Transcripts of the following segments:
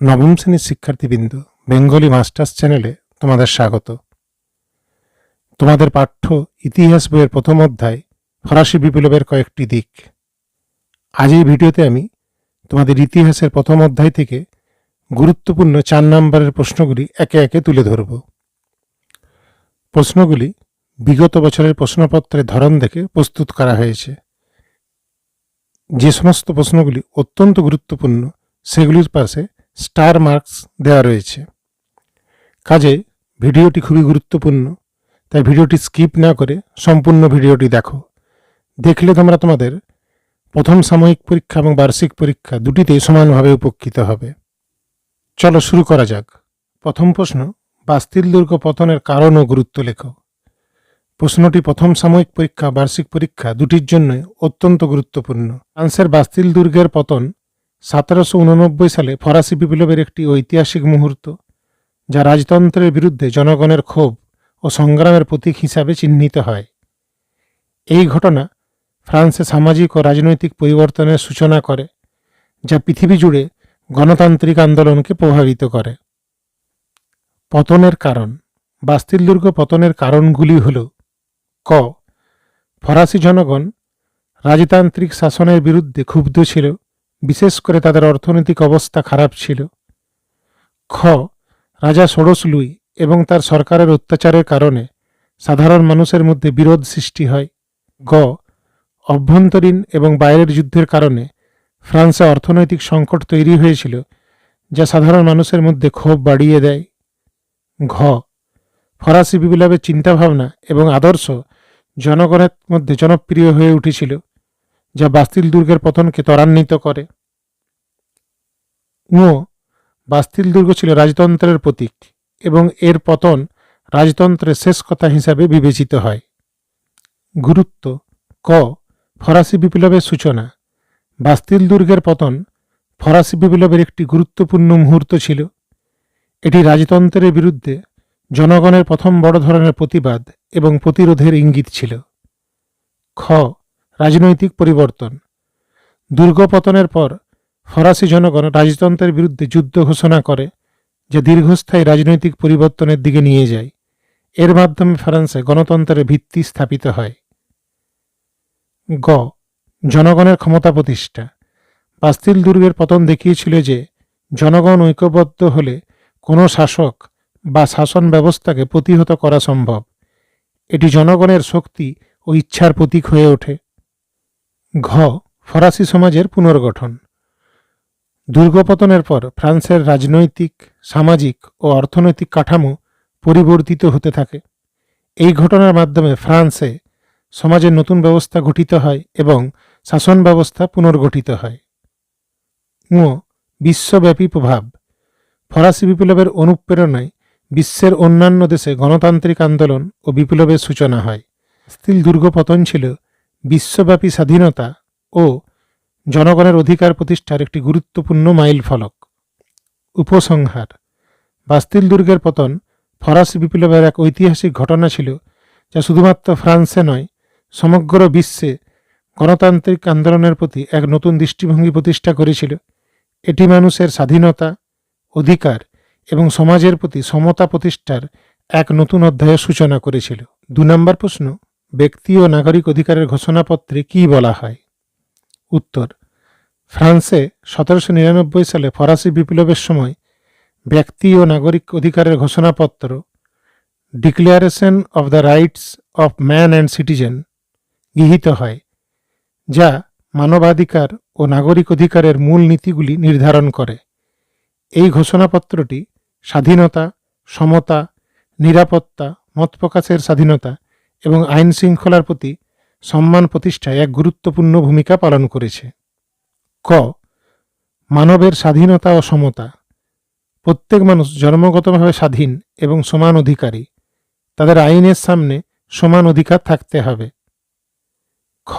নবম শ্রেণীর শিক্ষার্থীবৃন্দ, বেঙ্গলি মাস্টার্স চ্যানেলে তোমাদের স্বাগত। তোমাদের পাঠ্য ইতিহাস বইয়ের প্রথম অধ্যায় ফরাসি বিপ্লবের কয়েকটি দিক। আজ এই ভিডিওতে আমি তোমাদের ইতিহাসের প্রথম অধ্যায় থেকে গুরুত্বপূর্ণ 4 নম্বরের প্রশ্নগুলি একে একে তুলে ধরব। প্রশ্নগুলি বিগত বছরের প্রশ্নপত্রের ধরন দেখে প্রস্তুত করা হয়েছে। যে সমস্ত প্রশ্নগুলি অত্যন্ত গুরুত্বপূর্ণ সেগুলির পাশে স্টার মার্কস দেওয়া রয়েছে। কাজে ভিডিওটি খুবই গুরুত্বপূর্ণ, তাই ভিডিওটি স্কিপ না করে সম্পূর্ণ ভিডিওটি দেখো। দেখলে তোমরা তোমাদের প্রথম সাময়িক পরীক্ষা এবং বার্ষিক পরীক্ষা দুটিতেই সমানভাবে উপকৃত হবে। চলো শুরু করা যাক। প্রথম প্রশ্ন, বাস্তিল দুর্গ পতনের কারণ ও গুরুত্ব লেখো। প্রশ্নটি প্রথম সাময়িক পরীক্ষা বার্ষিক পরীক্ষা দুটির জন্যই অত্যন্ত গুরুত্বপূর্ণ। ফ্রান্সের বাস্তিল দুর্গের পতন 1789 সালে ফরাসি বিপ্লবের একটি ঐতিহাসিক মুহূর্ত, যা রাজতন্ত্রের বিরুদ্ধে জনগণের ক্ষোভ ও সংগ্রামের প্রতীক হিসাবে চিহ্নিত হয়। এই ঘটনা ফ্রান্সে সামাজিক ও রাজনৈতিক পরিবর্তনের সূচনা করে, যা পৃথিবী জুড়ে গণতান্ত্রিক আন্দোলনকে প্রভাবিত করে। পতনের কারণ। বাস্তিল দুর্গ পতনের কারণগুলি হল: ক. ফরাসি জনগণ রাজতান্ত্রিক শাসনের বিরুদ্ধে ক্ষুব্ধ ছিল, বিশেষ করে তাদের অর্থনৈতিক অবস্থা খারাপ ছিল। খ. রাজা ষোড়শ লুই এবং তার সরকারের অত্যাচারের কারণে সাধারণ মানুষের মধ্যে বিরোধ সৃষ্টি হয়। গ. অভ্যন্তরীণ এবং বাইরের যুদ্ধের কারণে ফ্রান্সে অর্থনৈতিক সংকট তৈরি হয়েছিল, যা সাধারণ মানুষের মধ্যে ক্ষোভ বাড়িয়ে দেয়। ঘ. ফরাসি বিপ্লবের চিন্তাভাবনা এবং আদর্শ জনগণের মধ্যে জনপ্রিয় হয়ে উঠেছিল, যা বাস্তিল দুর্গের পতনকে ত্বরান্বিত করে। বাস্তিল দুর্গ ছিল রাজতন্ত্রের প্রতীক এবং এর পতন রাজতন্ত্রের শেষ কথা হিসাবে বিবেচিত হয়। গুরুত্ব। ক. ফরাসি বিপ্লবের সূচনা। বাস্তিল দুর্গের পতন ফরাসি বিপ্লবের একটি গুরুত্বপূর্ণ মুহূর্ত ছিল। এটি রাজতন্ত্রের বিরুদ্ধে জনগণের প্রথম বড় ধরনের প্রতিবাদ এবং প্রতিরোধের ইঙ্গিত ছিল। খ. রাজনৈতিক পরিবর্তন। দুর্গ পতনের পর ফরাসি জনগণ রাজতন্ত্রের বিরুদ্ধে যুদ্ধ ঘোষণা করে, যা দীর্ঘস্থায়ী রাজনৈতিক পরিবর্তনের দিকে নিয়ে যায়। এর মাধ্যমে ফ্রান্সে গণতন্ত্রের ভিত্তি স্থাপিত হয়। গ. জনগণের ক্ষমতা প্রতিষ্ঠা। বাস্তিল দুর্গের পতন দেখিয়েছিল যে জনগণ ঐক্যবদ্ধ হলে কোনো শাসক বা শাসন ব্যবস্থাকে প্রতিহত করা সম্ভব। এটি জনগণের শক্তি ও ইচ্ছার প্রতীক হয়ে ওঠে। ঘ. ফরাসি সমাজের পুনর্গঠন। দুর্গপতনের পর ফ্রান্সের রাজনৈতিক, সামাজিক ও অর্থনৈতিক কাঠামো পরিবর্তিত হতে থাকে। এই ঘটনার মাধ্যমে ফ্রান্সে সমাজের নতুন ব্যবস্থা গঠিত হয় এবং শাসন ব্যবস্থা পুনর্গঠিত হয়। বিশ্বব্যাপী প্রভাব। ফরাসি বিপ্লবের অনুপ্রেরণায় বিশ্বের অন্যান্য দেশে গণতান্ত্রিক আন্দোলন ও বিপ্লবের সূচনা হয়। বাস্তিল দুর্গ পতন ছিল বিশ্বব্যাপী স্বাধীনতা ও জনগণের অধিকার প্রতিষ্ঠার একটি গুরুত্বপূর্ণ মাইল ফলক। উপসংহার। বাস্তিল দুর্গের পতন ফরাসি বিপ্লবের এক ঐতিহাসিক ঘটনা ছিল, যা শুধুমাত্র ফ্রান্সে নয়, সমগ্র বিশ্বে গণতান্ত্রিক আন্দোলনের প্রতি এক নতুন দৃষ্টিভঙ্গি প্রতিষ্ঠা করেছিল। এটি মানুষের স্বাধীনতা, অধিকার এবং সমাজের প্রতি সমতা প্রতিষ্ঠার এক নতুন অধ্যায়ের সূচনা করেছিল। 2 নম্বর প্রশ্ন, ব্যক্তি ও নাগরিক অধিকারের ঘোষণাপত্রে কী বলা হয়? উত্তর। ফ্রান্সে 1799 সালে ফরাসি বিপ্লবের সময় ব্যক্তি ও নাগরিক অধিকারের ঘোষণাপত্র, declaration of the rights of man and citizen গৃহীত হয়, যা মানবাধিকার ও নাগরিক অধিকারের মূল নীতিগুলি নির্ধারণ করে। এই ঘোষণাপত্রটি স্বাধীনতা, সমতা, নিরাপত্তা, মত প্রকাশের স্বাধীনতা এবং আইন শৃঙ্খলার প্রতি সম্মান প্রতিষ্ঠায় এক গুরুত্বপূর্ণ ভূমিকা পালন করেছে। ক. মানবের স্বাধীনতা ও সমতা। প্রত্যেক মানুষ জন্মগতভাবে স্বাধীন এবং সমান অধিকারী। তাদের আইনের সামনে সমান অধিকার থাকতে হবে। খ.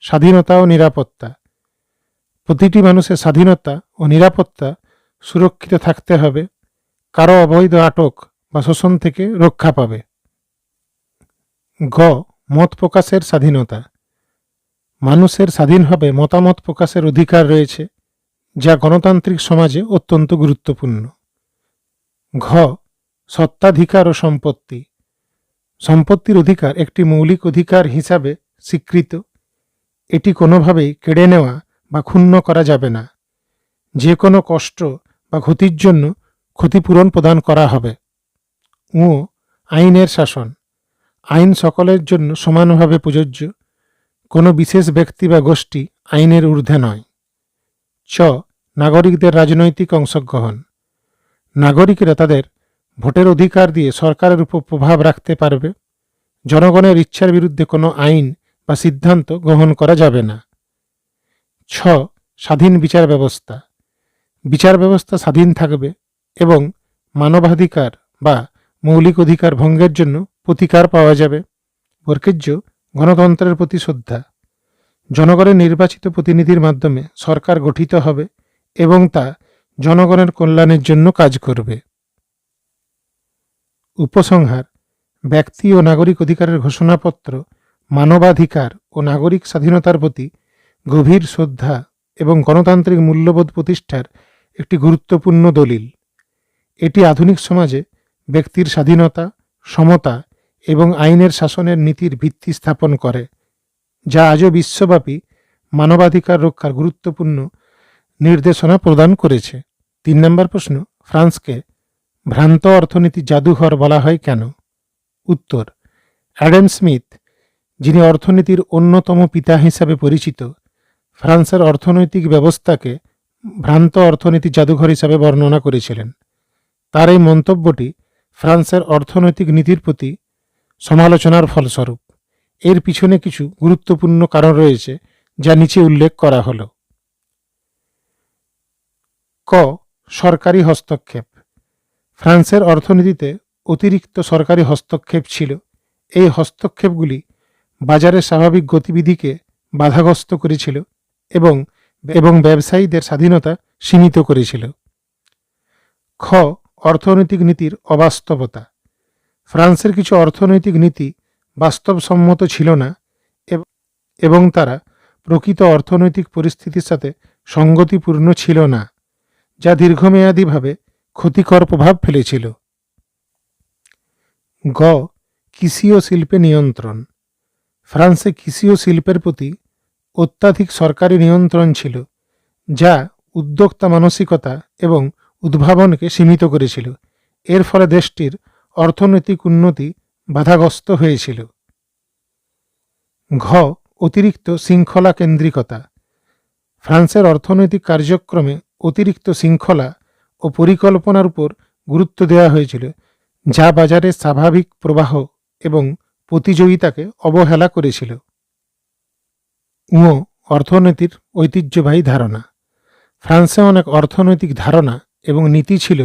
স্বাধীনতা ও নিরাপত্তা। প্রতিটি মানুষের স্বাধীনতা ও নিরাপত্তা সুরক্ষিত থাকতে হবে, কারো অবৈধ আটক বা শোষণ থেকে রক্ষা পাবে। গ. মত প্রকাশের স্বাধীনতা। মানুষের স্বাধীনভাবে মতামত প্রকাশের অধিকার রয়েছে, যা গণতান্ত্রিক সমাজে অত্যন্ত গুরুত্বপূর্ণ। ঘ, সত্ত্বাধিকার ও সম্পত্তি। সম্পত্তির অধিকার একটি মৌলিক অধিকার হিসাবে স্বীকৃত। এটি কোনোভাবেই কেড়ে নেওয়া বা ক্ষুণ্ণ করা যাবে না। যে কোনো কষ্ট বা ক্ষতির জন্য ক্ষতিপূরণ প্রদান করা হবে। ও, আইনের শাসন। আইন সকলের জন্য সমানভাবে প্রযোজ্য। কোনো বিশেষ ব্যক্তি বা গোষ্ঠী আইনের ঊর্ধ্বে নয়। চ, নাগরিকদের রাজনৈতিক অংশগ্রহণ। নাগরিকরা তাদের ভোটের অধিকার দিয়ে সরকারের উপর প্রভাব রাখতে পারবে। জনগণের ইচ্ছার বিরুদ্ধে কোনো আইন বা সিদ্ধান্ত গ্রহণ করা যাবে না। ছ, স্বাধীন বিচার ব্যবস্থা। বিচার ব্যবস্থা স্বাধীন থাকবে এবং মানবাধিকার বা মৌলিক অধিকার ভঙ্গের জন্য প্রতিকার পাওয়া যাবে। বর্কেজ্য, গণতন্ত্রের প্রতি শ্রদ্ধা। জনগণের নির্বাচিত প্রতিনিধির মাধ্যমে সরকার গঠিত হবে এবং তা জনগণের কল্যাণের জন্য কাজ করবে। উপসংহার: ব্যক্তি ও নাগরিক অধিকারের ঘোষণাপত্র মানবাধিকার ও নাগরিক স্বাধীনতার প্রতি গভীর শ্রদ্ধা এবং গণতান্ত্রিক মূল্যবোধ প্রতিষ্ঠার একটি গুরুত্বপূর্ণ দলিল। এটি আধুনিক সমাজে ব্যক্তির স্বাধীনতা, সমতা এবং আইনের শাসনের নীতির ভিত্তি স্থাপন করে, যা আজও বিশ্বব্যাপী মানবাধিকার রক্ষার গুরুত্বপূর্ণ নির্দেশনা প্রদান করেছে। 3 নম্বর প্রশ্ন, ফ্রান্সকে ভ্রান্ত অর্থনীতি জাদুঘর বলা হয় কেন? উত্তর: অ্যাডাম স্মিথ, যিনি অর্থনীতির অন্যতম পিতা হিসাবে পরিচিত, ফ্রান্সের অর্থনৈতিক ব্যবস্থাকে ভ্রান্ত অর্থনীতি জাদুঘর হিসাবে বর্ণনা করেছিলেন। তার এই মন্তব্যটি ফ্রান্সের অর্থনৈতিক নীতির প্রতি সমালোচনার ফলস্বরূপ। এর পিছনে কিছু গুরুত্বপূর্ণ কারণ রয়েছে, যা নিচে উল্লেখ করা হল। ক, সরকারি হস্তক্ষেপ। ফ্রান্সের অর্থনীতিতে অতিরিক্ত সরকারি হস্তক্ষেপ ছিল। এই হস্তক্ষেপগুলি বাজারের স্বাভাবিক গতিবিধিকে বাধাগ্রস্ত করেছিল এবং ব্যবসায়ীদের স্বাধীনতা সীমিত করেছিল। খ, অর্থনৈতিক নীতির অবাস্তবতা। ফ্রান্সের কিছু অর্থনৈতিক নীতি বাস্তবসম্মত ছিল না এবং তারা প্রকৃত অর্থনৈতিক পরিস্থিতির সাথে সঙ্গতিপূর্ণ ছিল না, যা দীর্ঘমেয়াদীভাবে ক্ষতিকর প্রভাব ফেলেছিল। গ, কৃষি ও শিল্পে নিয়ন্ত্রণ। ফ্রান্সে কৃষি ও শিল্পের প্রতি অত্যাধিক সরকারি নিয়ন্ত্রণ ছিল, যা উদ্যোক্তা মানসিকতা এবং উদ্ভাবনকে সীমিত করেছিল। এর ফলে দেশটির অর্থনৈতিক উন্নতি বাধাগ্রস্ত হয়েছিল। ঘ, অতিরিক্ত শৃঙ্খলা কেন্দ্রিকতা। ফ্রান্সের অর্থনৈতিক কার্যক্রমে অতিরিক্ত শৃঙ্খলা ও পরিকল্পনার উপর গুরুত্ব দেওয়া হয়েছিল, যা বাজারের স্বাভাবিক প্রবাহ এবং প্রতিযোগিতাকে অবহেলা করেছিল। ঙ, অর্থনীতির ঐতিহ্যবাহী ধারণা। ফ্রান্সে অনেক অর্থনৈতিক ধারণা এবং নীতি ছিল,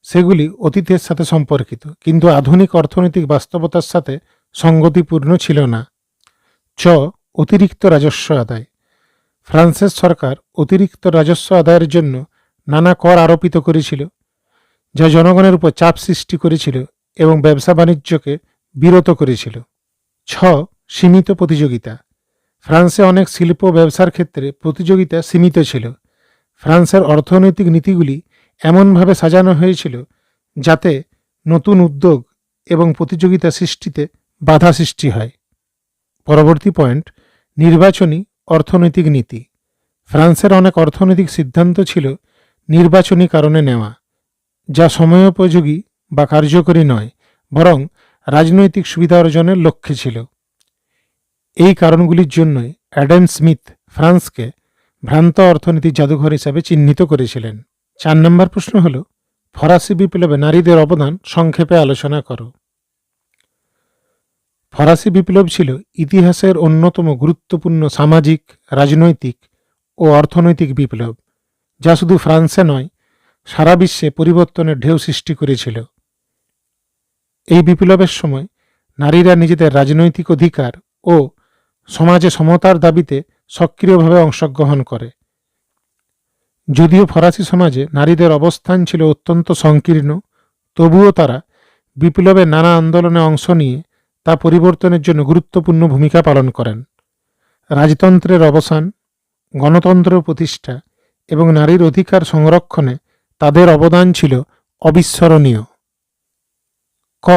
সেগুলি অতীতের সাথে সম্পর্কিত কিন্তু আধুনিক অর্থনৈতিক বাস্তবতার সাথে সঙ্গতিপূর্ণ ছিল না। চ, অতিরিক্ত রাজস্ব আদায়। ফ্রান্সের সরকার অতিরিক্ত রাজস্ব আদায়ের জন্য নানা কর আরোপিত করেছিল, যা জনগণের উপর চাপ সৃষ্টি করেছিল এবং ব্যবসা বাণিজ্যকে বিরত করেছিল। ছ, সীমিত প্রতিযোগিতা। ফ্রান্সে অনেক শিল্প ব্যবসার ক্ষেত্রে প্রতিযোগিতা সীমিত ছিল। ফ্রান্সের অর্থনৈতিক নীতিগুলি এমনভাবে সাজানো হয়েছিল যাতে নতুন উদ্যোগ এবং প্রতিযোগিতা সৃষ্টিতে বাধা সৃষ্টি হয়। পরবর্তী পয়েন্ট, নির্বাচনী অর্থনৈতিক নীতি। ফ্রান্সের অনেক অর্থনৈতিক সিদ্ধান্ত ছিল নির্বাচনী কারণে নেওয়া, যা সময়োপযোগী বা কার্যকরী নয়, বরং রাজনৈতিক সুবিধা অর্জনের লক্ষ্যে ছিল। এই কারণগুলির জন্যই অ্যাডাম স্মিথ ফ্রান্সকে ভ্রান্ত অর্থনীতি জাদুঘর হিসাবে চিহ্নিত করেছিলেন। 4 নম্বর প্রশ্ন হল, ফরাসি বিপ্লবে নারীদের অবদান সংক্ষেপে আলোচনা করো। ফরাসি বিপ্লব ছিল ইতিহাসের অন্যতম গুরুত্বপূর্ণ সামাজিক, রাজনৈতিক ও অর্থনৈতিক বিপ্লব, যা শুধু ফ্রান্সে নয়, সারা বিশ্বে পরিবর্তনের ঢেউ সৃষ্টি করেছিল। এই বিপ্লবের সময় নারীরা নিজেদের রাজনৈতিক অধিকার ও সমাজে সমতার দাবিতে সক্রিয়ভাবে অংশগ্রহণ করে। যদিও ফরাসি সমাজে নারীদের অবস্থান ছিল অত্যন্ত সংকীর্ণ, তবুও তারা বিপ্লবের নানা আন্দোলনে অংশ নিয়ে তা পরিবর্তনের জন্য গুরুত্বপূর্ণ ভূমিকা পালন করেন। রাজতন্ত্রের অবসান, গণতন্ত্র প্রতিষ্ঠা এবং নারীর অধিকার সংরক্ষণে তাদের অবদান ছিল অবিস্মরণীয়। ক.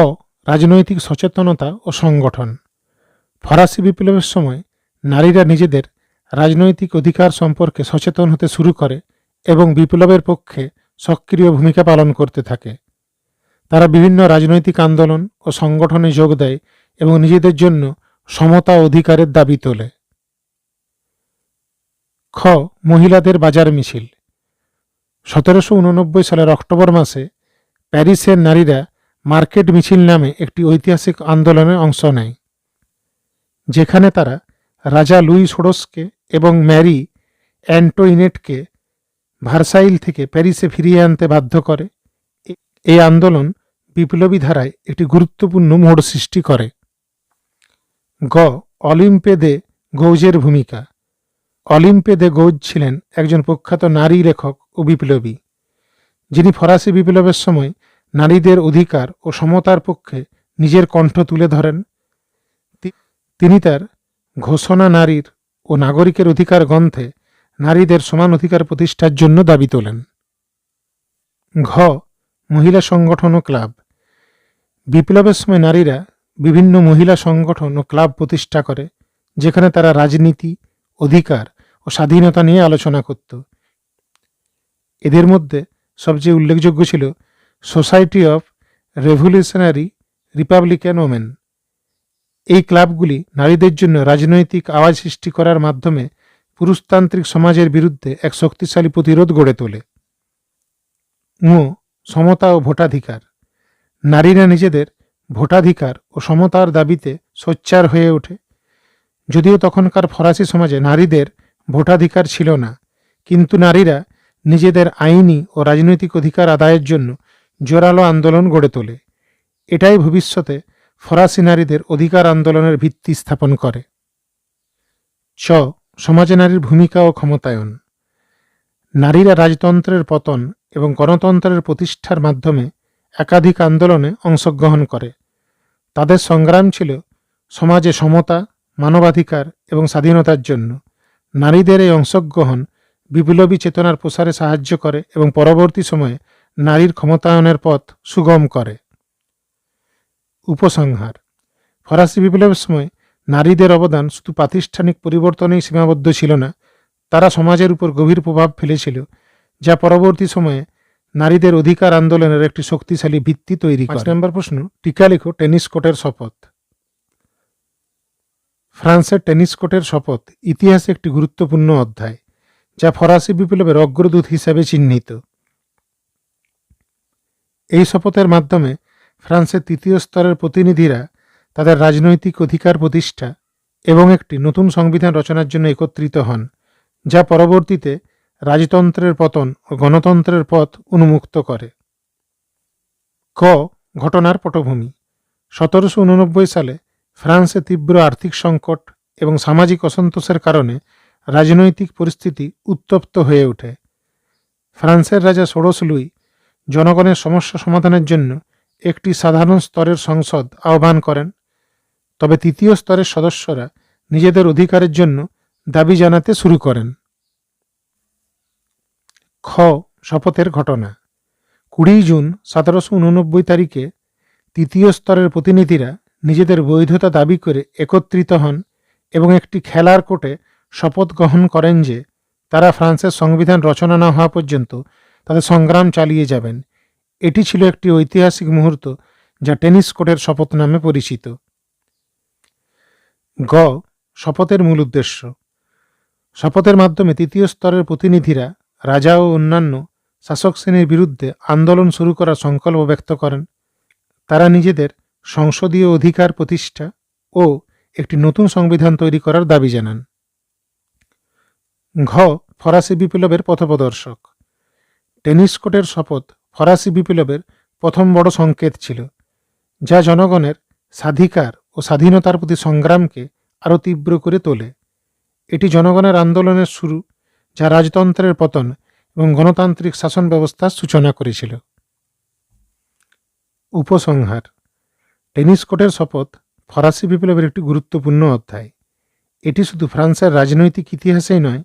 রাজনৈতিক সচেতনতা ও সংগঠন। ফরাসি বিপ্লবের সময় নারীরা নিজেদের রাজনৈতিক অধিকার সম্পর্কে সচেতন হতে শুরু করে এবং বিপ্লবের পক্ষে সক্রিয় ভূমিকা পালন করতে থাকে। তারা বিভিন্ন রাজনৈতিক আন্দোলন ও সংগঠনে যোগ দেয় এবং নিজেদের জন্য সমতা ও অধিকারের দাবি তোলে। খ. মহিলাদের বাজার মিছিল। 1789 সালের অক্টোবর মাসে প্যারিসের নারীরা মার্কেট মিছিল নামে একটি ঐতিহাসিক আন্দোলনে অংশ নেয়, যেখানে তারা রাজা লুই ষোড়শকে এবং ম্যারি অ্যান্টোইনেটকে ভার্সাইল থেকে প্যারিসে ফিরিয়ে আনতে বাধ্য করে। এই আন্দোলন বিপ্লবী ধারায় একটি গুরুত্বপূর্ণ মোড় সৃষ্টি করে। গ. অলিম্পে দে গৌজের ভূমিকা। অলিম্পে দে গৌজ ছিলেন একজন প্রখ্যাত নারী লেখক ও বিপ্লবী, যিনি ফরাসি বিপ্লবের সময় নারীদের অধিকার ও সমতার পক্ষে নিজের কণ্ঠ তুলে ধরেন। তিনি তার ঘোষণা নারীর ও নাগরিকের অধিকার গ্রন্থে নারীদের সমান অধিকার প্রতিষ্ঠার জন্য দাবি তোলেন। ঘ. মহিলা সংগঠন ও ক্লাব। বিপ্লবের সময় নারীরা বিভিন্ন মহিলা সংগঠন ও ক্লাব প্রতিষ্ঠা করে, যেখানে তারা রাজনীতি, অধিকার ও স্বাধীনতা নিয়ে আলোচনা করত। এদের মধ্যে সবচেয়ে উল্লেখযোগ্য ছিল society of revolutionary Republican women. এই ক্লাবগুলি নারীদের জন্য রাজনৈতিক আওয়াজ সৃষ্টি করার মাধ্যমে পুরুষতান্ত্রিক সমাজের বিরুদ্ধে এক শক্তিশালী প্রতিরোধ গড়ে তোলে। সমতা ও ভোটাধিকার। নারীরা নিজেদের ভোটাধিকার ও সমতার দাবিতে সোচ্চার হয়ে ওঠে। যদিও তখনকার ফরাসি সমাজে নারীদের ভোটাধিকার ছিল না, কিন্তু নারীরা নিজেদের আইনি ও রাজনৈতিক অধিকার আদায়ের জন্য জোরালো আন্দোলন গড়ে তোলে। এটাই ভবিষ্যতে ফরাসি নারীদের অধিকার আন্দোলনের ভিত্তি স্থাপন করে। চ. সমাজে নারীর ভূমিকা ও ক্ষমতায়ন। নারীরা রাজতন্ত্রের পতন এবং গণতন্ত্রের প্রতিষ্ঠার মাধ্যমে একাধিক আন্দোলনে অংশগ্রহণ করে। তাদের সংগ্রাম ছিল সমাজে সমতা, মানবাধিকার এবং স্বাধীনতার জন্য। নারীদের এই অংশগ্রহণ বিপ্লবী চেতনার প্রসারে সাহায্য করে এবং পরবর্তী সময়ে নারীর ক্ষমতায়নের পথ সুগম করে। উপসংহার: ফরাসি বিপ্লবের সময় নারীদের অবদান শুধু প্রাতিষ্ঠানিক পরিবর্তনেই সীমাবদ্ধ ছিল না, তারা সমাজের উপর গভীর প্রভাব ফেলেছিল, যা পরবর্তী সময়ে নারীদের অধিকার আন্দোলনের একটি শক্তিশালী ভিত্তি তৈরি করে। 5 নম্বর প্রশ্ন, টিকা লিখো টেনিস কোর্টের শপথ। ফ্রান্সের টেনিস কোর্টের শপথ ইতিহাসে একটি গুরুত্বপূর্ণ অধ্যায়, যা ফরাসি বিপ্লবের অগ্রদূত হিসাবে চিহ্নিত। এই শপথের মাধ্যমে ফ্রান্সের তৃতীয় স্তরের প্রতিনিধিরা তাদের রাজনৈতিক অধিকার প্রতিষ্ঠা এবং একটি নতুন সংবিধান রচনার জন্য একত্রিত হন, যা পরবর্তীতে রাজতন্ত্রের পতন ও গণতন্ত্রের পথ উন্মুক্ত করে। ক. ঘটনার পটভূমি। 1789 সালে ফ্রান্সে তীব্র আর্থিক সংকট এবং সামাজিক অসন্তোষের কারণে রাজনৈতিক পরিস্থিতি উত্তপ্ত হয়ে ওঠে। ফ্রান্সের রাজা ষোড়শ লুই জনগণের সমস্যা সমাধানের জন্য একটি সাধারণ স্তরের সংসদ আহ্বান করেন, তবে তৃতীয় স্তরের সদস্যরা নিজেদের অধিকারের জন্য দাবি জানাতে শুরু করেন। খ. শপথের ঘটনা। 20 জুন 1789 তারিখে তৃতীয় স্তরের প্রতিনিধিরা নিজেদের বৈধতা দাবি করে একত্রিত হন এবং একটি খেলার কোর্টে শপথ গ্রহণ করেন যে তারা ফ্রান্সের সংবিধান রচনা না হওয়া পর্যন্ত তাদের সংগ্রাম চালিয়ে যাবেন। এটি ছিল একটি ঐতিহাসিক মুহূর্ত, যা টেনিস কোর্টের শপথ নামে পরিচিত। গ. শপথের মূল উদ্দেশ্য। শপথের মাধ্যমে তৃতীয় স্তরের প্রতিনিধিরা রাজা ও অন্যান্য শাসক শ্রেণীর বিরুদ্ধে আন্দোলন শুরু করার সংকল্প ব্যক্ত করেন। তারা নিজেদের সংসদীয় অধিকার প্রতিষ্ঠা ও একটি নতুন সংবিধান তৈরি করার দাবি জানান। ঘ. ফরাসি বিপ্লবের পথপ্রদর্শক। টেনিস কোর্টের শপথ ফরাসি বিপ্লবের প্রথম বড় সংকেত ছিল, যা জনগণের স্বাধিকার ও স্বাধীনতার প্রতি সংগ্রামকে আরও তীব্র করে তোলে। এটি জনগণের আন্দোলনের শুরু, যা রাজতন্ত্রের পতন এবং গণতান্ত্রিক শাসন ব্যবস্থার সূচনা করেছিল। উপসংহার: টেনিস কোর্টের শপথ ফরাসি বিপ্লবের একটি গুরুত্বপূর্ণ অধ্যায়। এটি শুধু ফ্রান্সের রাজনৈতিক ইতিহাসেই নয়,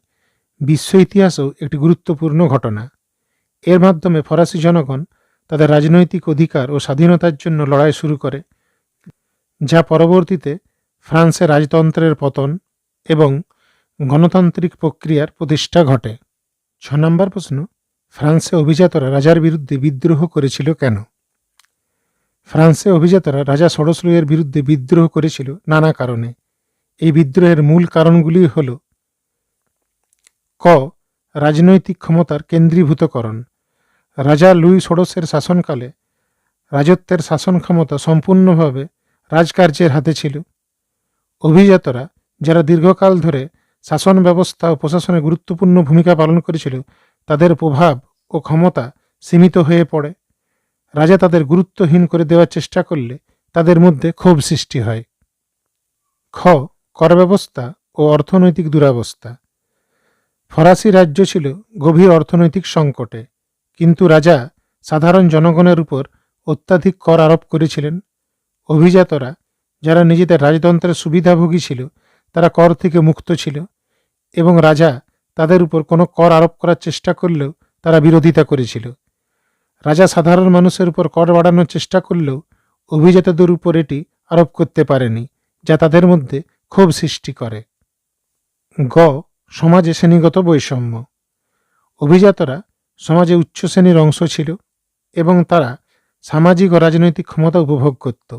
বিশ্ব ইতিহাসেও একটি গুরুত্বপূর্ণ ঘটনা। এর মাধ্যমে ফরাসি জনগণ তাদের রাজনৈতিক অধিকার ও স্বাধীনতার জন্য লড়াই শুরু করে, যা পরবর্তীতে ফ্রান্সের রাজতন্ত্রের পতন এবং গণতান্ত্রিক প্রক্রিয়ার প্রতিষ্ঠা ঘটে। 6 নম্বর প্রশ্ন, ফ্রান্সে অভিজাতরা রাজার বিরুদ্ধে বিদ্রোহ করেছিল কেন? ফ্রান্সে অভিজাতরা রাজা ষোড়শ লুইয়ের বিরুদ্ধে বিদ্রোহ করেছিল নানা কারণে। এই বিদ্রোহের মূল কারণগুলি হল: ক. রাজনৈতিক ক্ষমতার কেন্দ্রীভূতকরণ। রাজা লুই ষোড়শের শাসনকালে রাজত্বের শাসন ক্ষমতা সম্পূর্ণভাবে রাজকার্যের হাতে ছিল। অভিজাতরা, যারা দীর্ঘকাল ধরে শাসন ব্যবস্থা ও প্রশাসনে গুরুত্বপূর্ণ ভূমিকা পালন করেছিল, তাদের প্রভাব ও ক্ষমতা সীমিত হয়ে পড়ে। রাজা তাদের গুরুত্বহীন করে দেওয়ার চেষ্টা করলে তাদের মধ্যে ক্ষোভ সৃষ্টি হয়। খ. কর ব্যবস্থা ও অর্থনৈতিক দুরবস্থা। ফরাসি রাজ্য ছিল গভীর অর্থনৈতিক সংকটে, কিন্তু রাজা সাধারণ জনগণের উপর অত্যাধিক কর আরোপ করেছিলেন। অভিজাতরা, যারা নিজেদের রাজতন্ত্রের সুবিধাভোগী ছিল, তারা কর থেকে মুক্ত ছিল এবং রাজা তাদের উপর কোনো কর আরোপ করার চেষ্টা করলেও তারা বিরোধিতা করেছিল। রাজা সাধারণ মানুষের উপর কর বাড়ানোর চেষ্টা করলেও অভিজাতদের উপর এটি আরোপ করতে পারেনি, যা তাদের মধ্যে ক্ষোভ সৃষ্টি করে। গ. সমাজে শ্রেণীগত বৈষম্য। অভিজাতরা সমাজে উচ্চ শ্রেণীর অংশ ছিল এবং তারা সামাজিক ও রাজনৈতিক ক্ষমতা উপভোগ করত।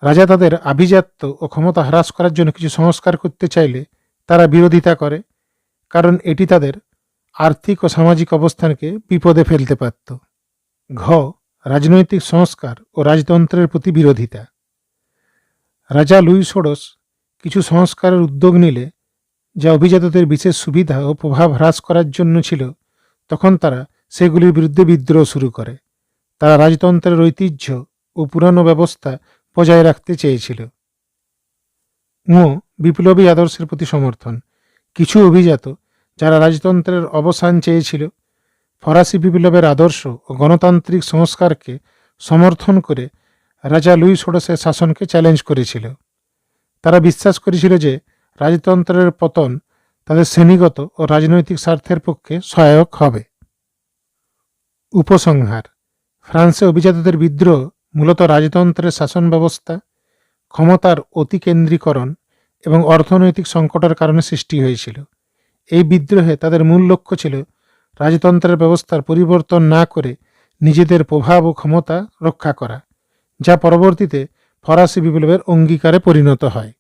রাজা তাদের আভিজাত্য ও ক্ষমতা হ্রাস করার জন্য কিছু সংস্কার করতে চাইলে তারা বিরোধিতা করে, কারণ এটি তাদের আর্থিক ও সামাজিক অবস্থানকে বিপদে ফেলতে পারত। ঘ. রাজনৈতিক সংস্কার ও রাজতন্ত্রের প্রতি বিরোধিতা। রাজা লুই ষোড়শ কিছু সংস্কারের উদ্যোগ নিলে, যা অভিজাতদের বিশেষ সুবিধা ও প্রভাব হ্রাস করার জন্য ছিল, তখন তারা সেগুলির বিরুদ্ধে বিদ্রোহ শুরু করে। তারা রাজতন্ত্রের ঐতিহ্য ও পুরানো ব্যবস্থা বজায় রাখতে চেয়েছিল। বিপ্লবী আদর্শের প্রতি সমর্থন। কিছু অভিজাত, যারা রাজতন্ত্রের অবসান চেয়েছিল, ফরাসি বিপ্লবের আদর্শ ও গণতান্ত্রিক সংস্কারকে সমর্থন করে রাজা লুই ষোড়শের শাসনকে চ্যালেঞ্জ করেছিল। তারা বিশ্বাস করেছিল যে রাজতন্ত্রের পতন তাদের শ্রেণীগত ও রাজনৈতিক স্বার্থের পক্ষে সহায়ক হবে। উপসংহার: ফ্রান্সে অভিজাতদের বিদ্রোহ মূলত রাজতন্ত্রের শাসন ব্যবস্থা, ক্ষমতার অতিকেন্দ্রীকরণ এবং অর্থনৈতিক সংকটের কারণে সৃষ্টি হয়েছিল। এই বিদ্রোহে তাদের মূল লক্ষ্য ছিল রাজতন্ত্রের ব্যবস্থার পরিবর্তন না করে নিজেদের প্রভাব ও ক্ষমতা রক্ষা করা, যা পরবর্তীতে ফরাসি বিপ্লবের অঙ্গীকারে পরিণত হয়।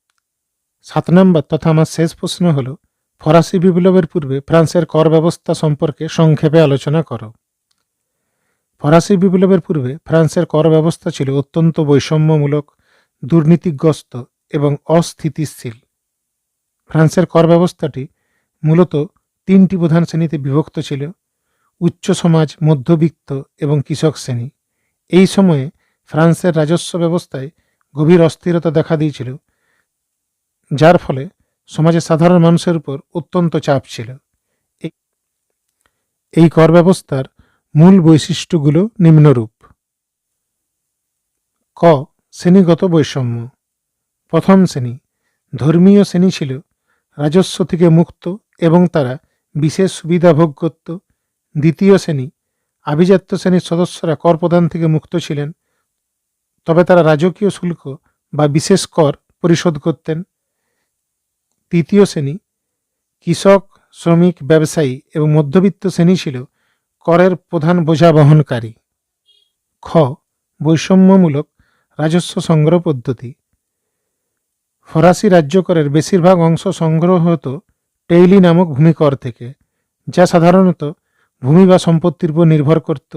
7 নম্বর তথা আমার শেষ প্রশ্ন হল, ফরাসি বিপ্লবের পূর্বে ফ্রান্সের কর ব্যবস্থা সম্পর্কে সংক্ষেপে আলোচনা করো। ফরাসি বিপ্লবের পূর্বে ফ্রান্সের কর ব্যবস্থা ছিল অত্যন্ত বৈষম্যমূলক, দুর্নীতিগ্রস্ত এবং অস্থিতিশীল। ফ্রান্সের কর ব্যবস্থাটি মূলত 3টি প্রধান শ্রেণীতে বিভক্ত ছিল: উচ্চ সমাজ, মধ্যবিত্ত এবং কৃষক শ্রেণী। এই সময়ে ফ্রান্সের রাজস্ব ব্যবস্থায় গভীর অস্থিরতা দেখা দিয়েছিল, যার ফলে সমাজের সাধারণ মানুষের উপর অত্যন্ত চাপ ছিল। এই কর ব্যবস্থার মূল বৈশিষ্ট্যগুলো নিম্নরূপ। ক. শ্রেণীগত বৈষম্য। প্রথম শ্রেণী, ধর্মীয় শ্রেণী ছিল রাজস্ব থেকে মুক্ত এবং তারা বিশেষ সুবিধা ভোগ করত। দ্বিতীয় শ্রেণী, আভিজাত্য শ্রেণীর সদস্যরা কর প্রদান থেকে মুক্ত ছিলেন, তবে তারা রাজকীয় শুল্ক বা বিশেষ কর পরিশোধ করতেন। তৃতীয় শ্রেণী, কৃষক, শ্রমিক, ব্যবসায়ী এবং মধ্যবিত্ত শ্রেণী ছিল করের প্রধান বোঝা বহনকারী। খ. বৈষম্যমূলক রাজস্ব সংগ্রহ পদ্ধতি। ফরাসি রাজ্যকরের বেশিরভাগ অংশ সংগ্রহ হতো টেইলি নামক ভূমিকর থেকে, যা সাধারণত ভূমি বা সম্পত্তির উপর নির্ভর করত।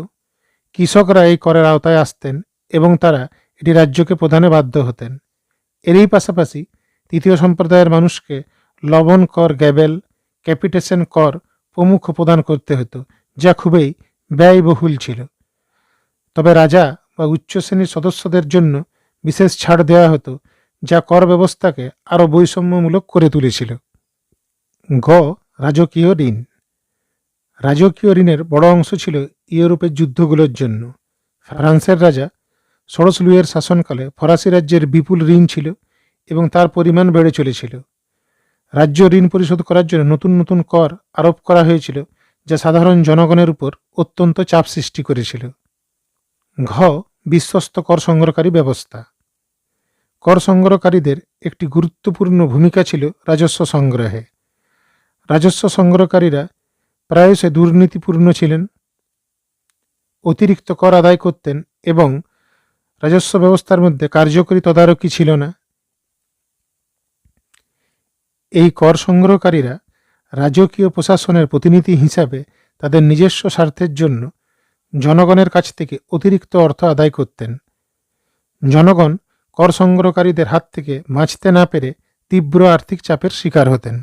কৃষকরা এই করের আওতায় আসতেন এবং তারা এটি রাজ্যকে প্রদানে বাধ্য হতেন। এরই পাশাপাশি তৃতীয় সম্প্রদায়ের মানুষকে লবণ কর, গ্যাবেল, ক্যাপিটেশন কর প্রমুখ প্রদান করতে হতো, যা খুবই ব্যয়বহুল ছিল। তবে রাজা বা উচ্চ শ্রেণীর সদস্যদের জন্য বিশেষ ছাড় দেওয়া হতো, যা কর ব্যবস্থাকে আরও বৈষম্যমূলক করে তুলেছিল। গ. রাজকীয় ঋণ। রাজকীয় ঋণের বড় অংশ ছিল ইউরোপের যুদ্ধগুলোর জন্য। ফ্রান্সের রাজা ষোড়শ লুইয়ের শাসনকালে ফরাসি রাজ্যের বিপুল ঋণ ছিল এবং তার পরিমাণ বেড়ে চলেছিল। রাজ্য ঋণ পরিশোধ করার জন্য নতুন নতুন কর আরোপ করা হয়েছিল, যা সাধারণ জনগণের উপর অত্যন্ত চাপ সৃষ্টি করেছিল। ঘ. বিশ্বস্ত কর সংগ্রহকারী ব্যবস্থা। কর সংগ্রহকারীদের একটি গুরুত্বপূর্ণ ভূমিকা ছিল রাজস্ব সংগ্রহে। রাজস্ব সংগ্রহকারীরা প্রায়শই দুর্নীতিপূর্ণ ছিলেন, অতিরিক্ত কর আদায় করতেন এবং রাজস্ব ব্যবস্থার মধ্যে কার্যকরী তদারকি ছিল না। এই কর সংগ্রহকারীরা রাজকীয় প্রশাসনের প্রতিনিধি হিসাবে তাদের নিজস্ব স্বার্থের জন্য জনগণের কাছ থেকে অতিরিক্ত অর্থ আদায় করতেন। জনগণ কর সংগ্রহকারীদের হাত থেকে বাঁচতে না পেরে তীব্র আর্থিক চাপের শিকার হতেন।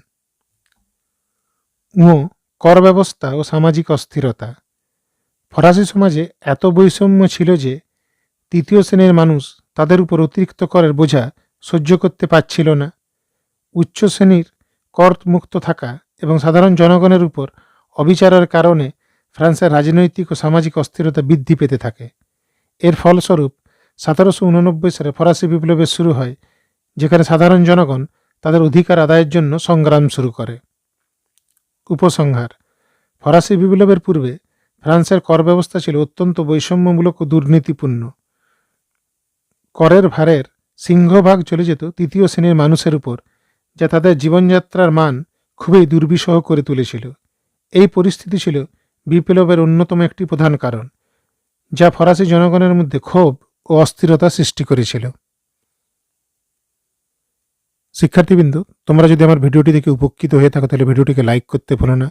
কর ব্যবস্থা ও সামাজিক অস্থিরতা। ফরাসি সমাজে এত বৈষম্য ছিল যে তৃতীয় শ্রেণীর মানুষ তাদের উপর অতিরিক্ত করের বোঝা সহ্য করতে পারছিল না। উচ্চ শ্রেণীর কর মুক্ত থাকা এবং সাধারণ জনগণের উপর অবিচারের কারণে ফ্রান্সের রাজনৈতিক ও সামাজিক অস্থিরতা বৃদ্ধি পেতে থাকে। এর ফলস্বরূপ 1789 সালে ফরাসি বিপ্লবের শুরু হয়, যেখানে সাধারণ জনগণ তাদের অধিকার আদায়ের জন্য সংগ্রাম শুরু করে। উপসংহার: ফরাসি বিপ্লবের পূর্বে ফ্রান্সের কর ব্যবস্থা ছিল অত্যন্ত বৈষম্যমূলক ও দুর্নীতিপূর্ণ। করের ভারের সিংহভাগ চলে যেত তৃতীয় শ্রেণীর মানুষের উপর, যা তাদের জীবনযাত্রার মান খুবই দুর্বিষহ করে তুলেছিল। এই পরিস্থিতি ছিল বিপ্লবের অন্যতম একটি প্রধান কারণ, যা ফরাসি জনগণের মধ্যে ক্ষোভ ও অস্থিরতা সৃষ্টি করেছিল। শিক্ষার্থীবৃন্দ, তোমরা যদি আমার ভিডিওটি দেখে উপকৃত হয়ে থাকো তাহলে ভিডিওটিকে লাইক করতে ভুলো না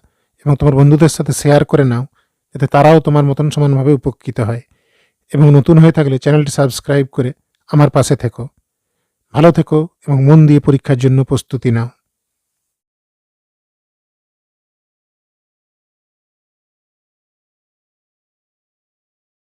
এবং তোমার বন্ধুদের সাথে শেয়ার করে নাও, যাতে তারাও তোমার মতন সমানভাবে উপকৃত হয়। এবং নতুন হয়ে থাকলে চ্যানেলটি সাবস্ক্রাইব করে আমার পাশে থেকো। ভালো থেকো এবং মন দিয়ে পরীক্ষার জন্য প্রস্তুতি নাও।